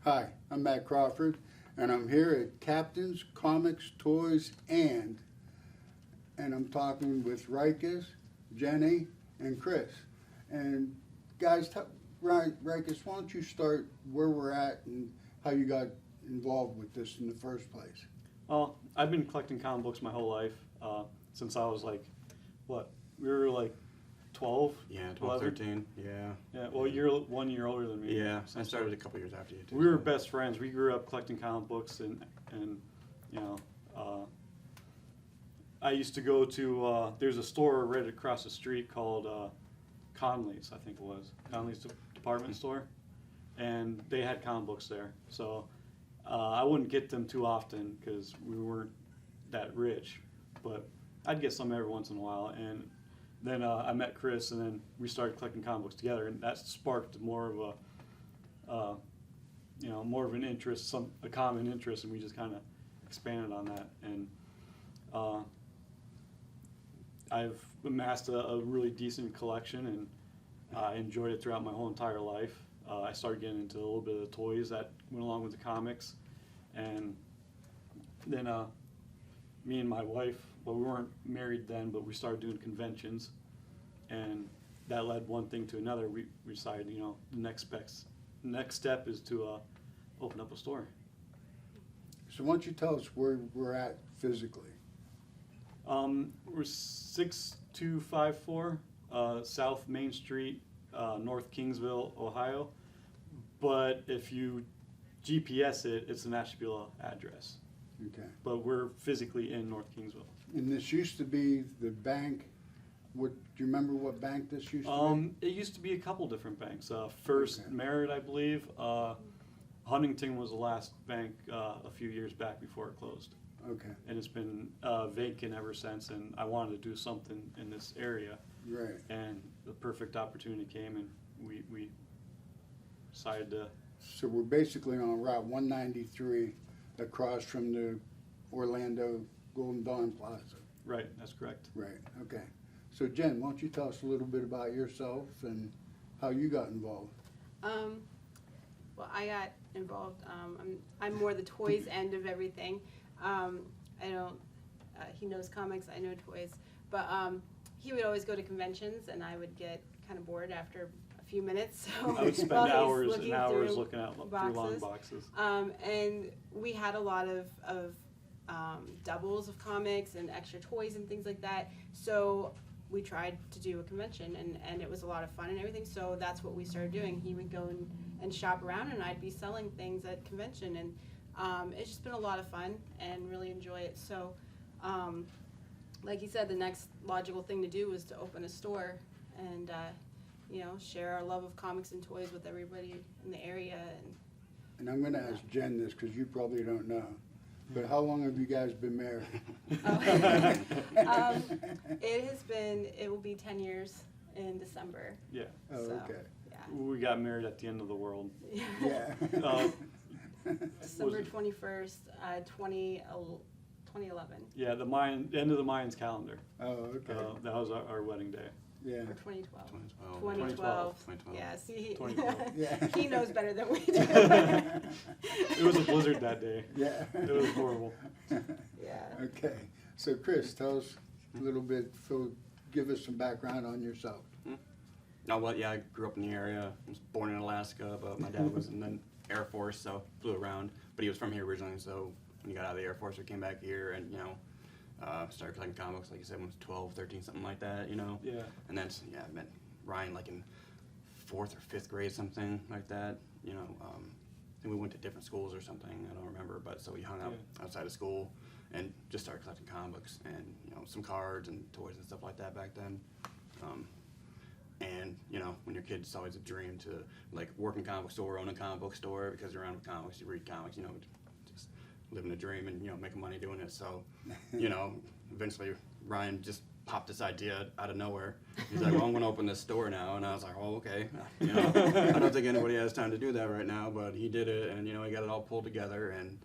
Hi, I'm Matt Crawford, and I'm here at Captain's Comics, Toys, and I'm talking with Rikus, Jenny, and Chris. And guys, Rikus, why don't you start where we're at and how you got involved with this in the first place? Well, I've been collecting comic books my whole life, since I was like, we were like 12? Yeah, 12, 13, yeah. Yeah, well, you're 1 year older than me. Yeah, I started a couple years after you too. We were best friends. We grew up collecting comic books, and you know, I used to go to, there's a store right across the street called Conley's, I think it was, Conley's department store, and they had comic books there. So I wouldn't get them too often because we weren't that rich, but I'd get some every once in a while. And then I met Chris, and then we started collecting comic books together, and that sparked more of more of an interest, a common interest, and we just kind of expanded on that. And I've amassed a really decent collection, and I enjoyed it throughout my whole entire life. I started getting into a little bit of the toys that went along with the comics, and then me and my wife, well, we weren't married then, but we started doing conventions, and that led one thing to another. We decided, the next step is to open up a store. So why don't you tell us where we're at physically? We're 6254 South Main Street, North Kingsville, Ohio. But if you GPS it, it's an Ashtabula address. Okay. But we're physically in North Kingsville. And this used to be the bank. Do you remember what bank this used to be? It used to be a couple different banks. First Okay. Merritt, I believe. Huntington was the last bank a few years back before it closed. Okay. And it's been vacant ever since, and I wanted to do something in this area. Right. And the perfect opportunity came, and we decided to. So we're basically on Route 193 across from the Orlando Golden Dawn Plaza. Right, that's correct. Right, okay. So Jen, why don't you tell us a little bit about yourself and how you got involved? Well, I got involved. I'm more the toys end of everything. I don't. He knows comics. I know toys. But he would always go to conventions, and I would get kind of bored after a few minutes. So I would spend while he's hours and hours through looking at through long boxes. And we had a lot of doubles of comics and extra toys and things like that. So we tried to do a convention, and it was a lot of fun and everything. So that's what we started doing. He would go and shop around, and I'd be selling things at convention, and it's just been a lot of fun and really enjoy it. So like you said, the next logical thing to do was to open a store and share our love of comics and toys with everybody in the area. And I'm going to ask Jen this because you probably don't know, but how long have you guys been married? It will be 10 years in December. Yeah. Oh, So, okay. yeah. We got married at the end of the world. Yeah. December 21st, 2011. Yeah, the end of the Mayans calendar. Oh, okay. That was our wedding day. Yeah. Or 2012. 2012. 2012. Yeah, see, 2012. Yeah. he knows better than we do. It was a blizzard that day. Yeah. It was horrible. Yeah. Okay. So Chris, tell us a little bit, give us some background on yourself. Oh, well, yeah, I grew up in the area. I was born in Alaska, but my dad was in the Air Force, so flew around. But he was from here originally, so when he got out of the Air Force, we came back here and, started collecting comics, like you said, when I was 12, 13, something like that, Yeah. And then, I met Ryan like in 4th or 5th grade, something like that, And we went to different schools or something, I don't remember, but so we hung out outside of school and just started collecting comics and, some cards and toys and stuff like that back then. And, when you're a kid, it's always a dream to, like, work in a comic book store, own a comic book store, because you're around with comics, you read comics, just living a dream and, making money doing it. So, eventually Ryan just popped this idea out of nowhere. He's like, well, I'm going to open this store now. And I was like, oh, okay. I don't think anybody has time to do that right now, but he did it, and, he got it all pulled together, and,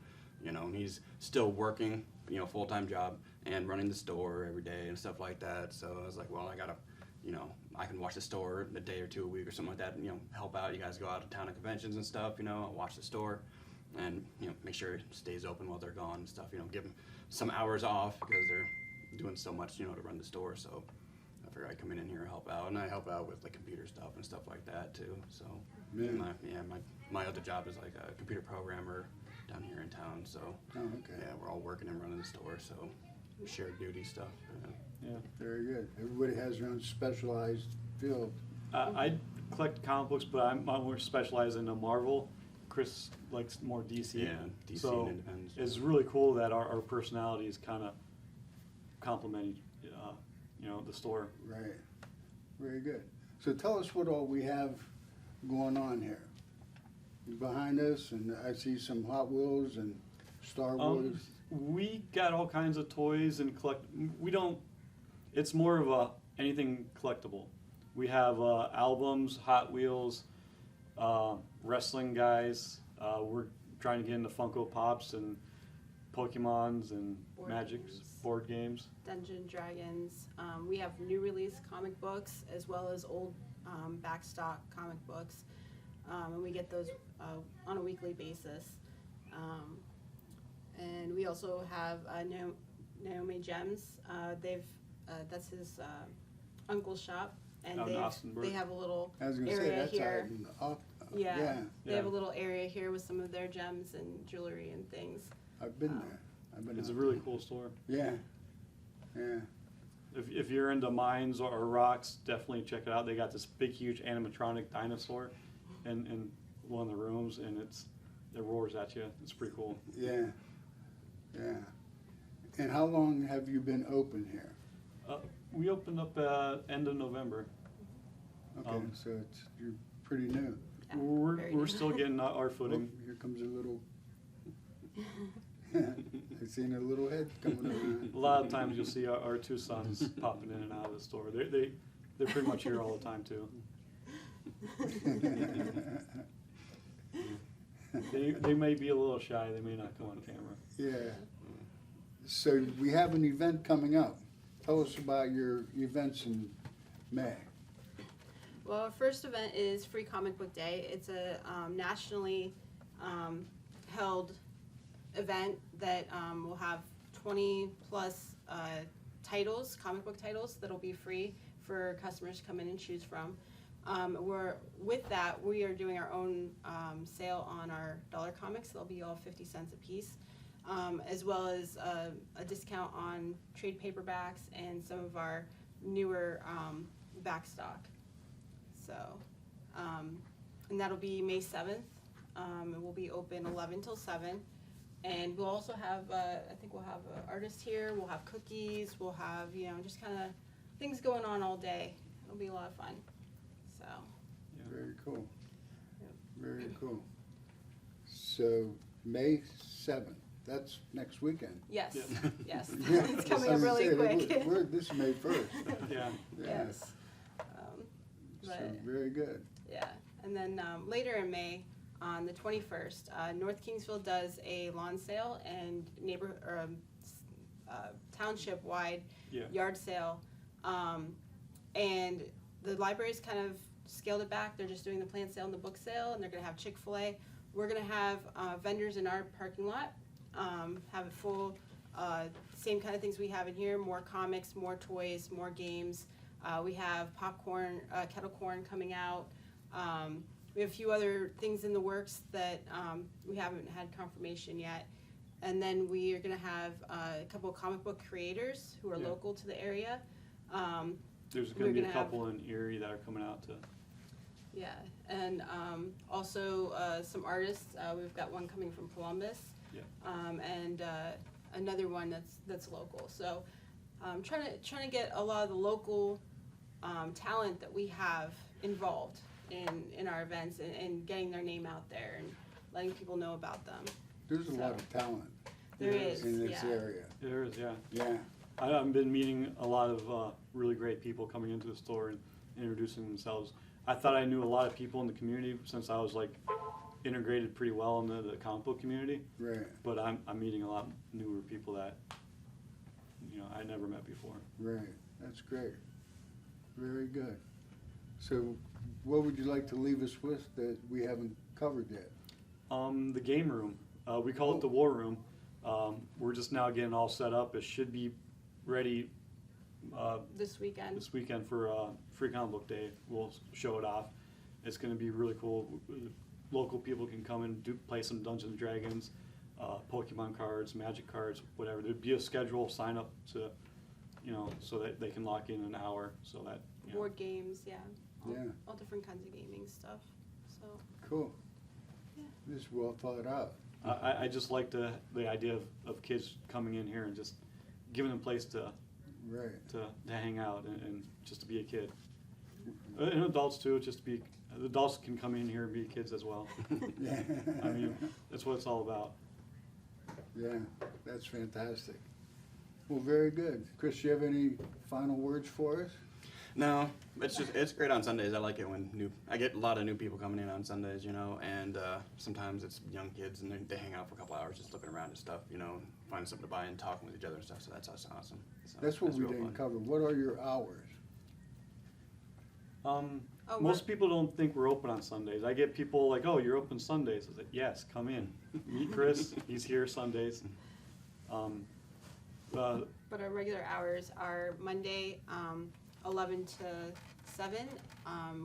he's still working, full-time job and running the store every day and stuff like that. So I was like, well, I got to, you know, I can watch the store a day or two a week or something like that, and, you know, help out. You guys go out of town to conventions and stuff, you know, watch the store, and, you know, make sure it stays open while they're gone and stuff, you know, give them some hours off because they're doing so much, you know, to run the store. So I figure I'd come in here and help out, and I help out with like computer stuff and stuff like that too. So Yeah. my other job is like a computer programmer down here in town. So Oh, okay. yeah, we're all working and running the store, so shared duty stuff. Yeah. Very good. Everybody has their own specialized field. I collect comic books, but I'm more specialized in the Marvel. Chris likes more DC. Yeah, DC so and Independence. it's really cool that our personalities kind of complement, you know, the store. Right. Very good. So tell us what all we have going on here. Behind us, and I see some Hot Wheels and Star Wars. We got all kinds of toys and we don't, it's more of a anything collectible. We have albums, Hot Wheels, wrestling guys. We're trying to get into Funko Pops and Pokemons and Board Magics, games. board games. Dungeon Dragons. We have new release comic books as well as old backstock comic books, and we get those on a weekly basis. And we also have Naomi Gems. That's his uncle's shop, and Out in Austinburg. they have a little I was going to say, area that's here. yeah. They have a Yeah. little area here with some of their gems and jewelry and things. I've been there. I've been It's a out really there. cool store. Yeah. Yeah. If you're into mines or rocks, definitely check it out. They got this big, huge animatronic dinosaur in one of the rooms, and it roars at you. It's pretty cool. Yeah. Yeah. And how long have you been open here? We opened up end of November. Okay, so you're pretty new. Yeah, very We're new. still getting our Oh, footing. here comes a little. I've seen a little head coming around. A lot of times you'll see our two sons popping in and out of the store. They're pretty much here all the time too. They may be a little shy. They may not come on camera. Yeah. So we have an event coming up. Tell us about your events in May. Well, our first event is Free Comic Book Day. It's a nationally held event that will have 20 plus titles, comic book titles, that'll be free for customers to come in and choose from. With that, we are doing our own sale on our dollar comics. They'll be all 50 cents a piece, as well as a discount on trade paperbacks and some of our newer backstock. So, and that'll be May 7th. It will be open 11 till 7. And we'll also have, I think we'll have an artist here, we'll have cookies, we'll have, you know, just kind of things going on all day. It'll be a lot of fun, so. Very cool. Yep. Very cool. So May 7th, that's next weekend. Yes, Yeah. yes, Yeah, it's that's coming what up I'm really saying. quick. This is May 1st. Yeah. Yeah. Yes. So But, very good. yeah, and then later in May, on the 21st, North Kingsville does a lawn sale and township-wide Yeah. yard sale. And the library's kind of scaled it back. They're just doing the plant sale and the book sale, and they're gonna have Chick-fil-A. We're gonna have vendors in our parking lot, have it full, same kind of things we have in here, more comics, more toys, more games. We have popcorn, kettle corn coming out. We have a few other things in the works that we haven't had confirmation yet. And then we are gonna have a couple of comic book creators who are Yeah. local to the area. There's We're going to be a gonna have- couple in Erie that are coming out to. Yeah, and also some artists. We've got one coming from Columbus, Yeah. and another one that's local. So trying to get a lot of the local talent that we have involved in our events and getting their name out there and letting people know about them. There's a lot So, of talent There Yeah. is, in this yeah. area. There is, yeah. Yeah. I've been meeting a lot of really great people coming into the store and introducing themselves. I thought I knew a lot of people in the community since I was like integrated pretty well into the comic book community, Right. but I'm meeting a lot newer people that, you know, I never met before. Right. That's great. Very good. So what would you like to leave us with that we haven't covered yet? The game room. We call it the war room. We're just now getting all set up. It should be ready This weekend. this weekend for Free Comic Book Day. We'll show it off. It's going to be really cool. Local people can come and play some Dungeons and Dragons, Pokemon cards, Magic cards, whatever. There'd be a schedule, sign up to, so that they can lock in an hour, so that. Board games, yeah. Yeah. All different kinds of gaming stuff. So Cool. Yeah. This is well thought out. I just like the idea of kids coming in here and just giving them a place to Right. hang out and just to be a kid. And adults too, just to be, adults can come in here and be kids as well. Yeah. I mean, that's what it's all about. Yeah, that's fantastic. Well, very good. Chris, you have any final words for us? No, it's great on Sundays. I like it when I get a lot of new people coming in on Sundays, and sometimes it's young kids and they hang out for a couple hours just looking around and stuff, finding something to buy and talking with each other and stuff. So that's awesome. So That's what we real didn't fun. cover. What are your hours? Most people don't think we're open on Sundays. I get people like, "Oh, you're open Sundays." I was like, "Yes, come in. Meet Chris. He's here Sundays." but our regular hours are Monday, 11 to 7.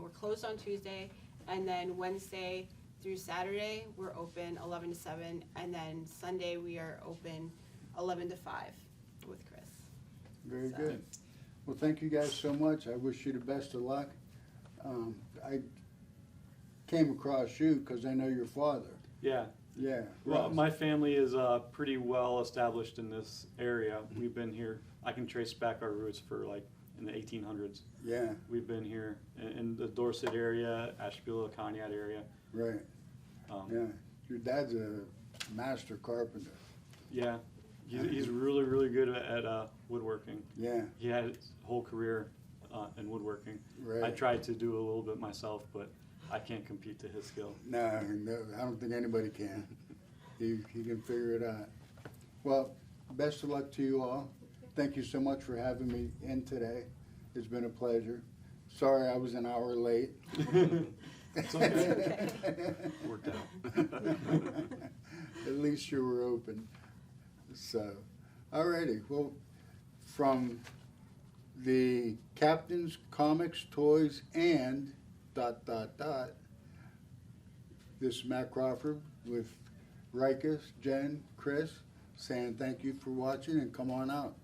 We're closed on Tuesday, and then Wednesday through Saturday we're open 11 to 7, and then Sunday we are open 11 to 5 with Chris. Very So- good. Well, thank you guys so much. I wish you the best of luck. I came across you because I know your father. Yeah. Yeah. Well, Russ. my family is pretty well established in this area. We've been here. I can trace back our roots for like in the 1800s. Yeah, We've been here in the Dorset area, Ashtabula, Conneaut area. right. Yeah. Your dad's a master carpenter. Yeah, he's really, really good at woodworking. Yeah, He had his whole career in woodworking. right. I tried to do a little bit myself, but I can't compete to his skill. No, I don't think anybody can. He can figure it out. Well, best of luck to you all. Thank you so much for having me in today. It's been a pleasure. Sorry I was an hour late. It's okay. Worked out. At least you were open. So, alrighty. Well, from the Captain's Comics, Toys, and ... This is Matt Crawford with Rikus, Jen, Chris, saying thank you for watching and come on out.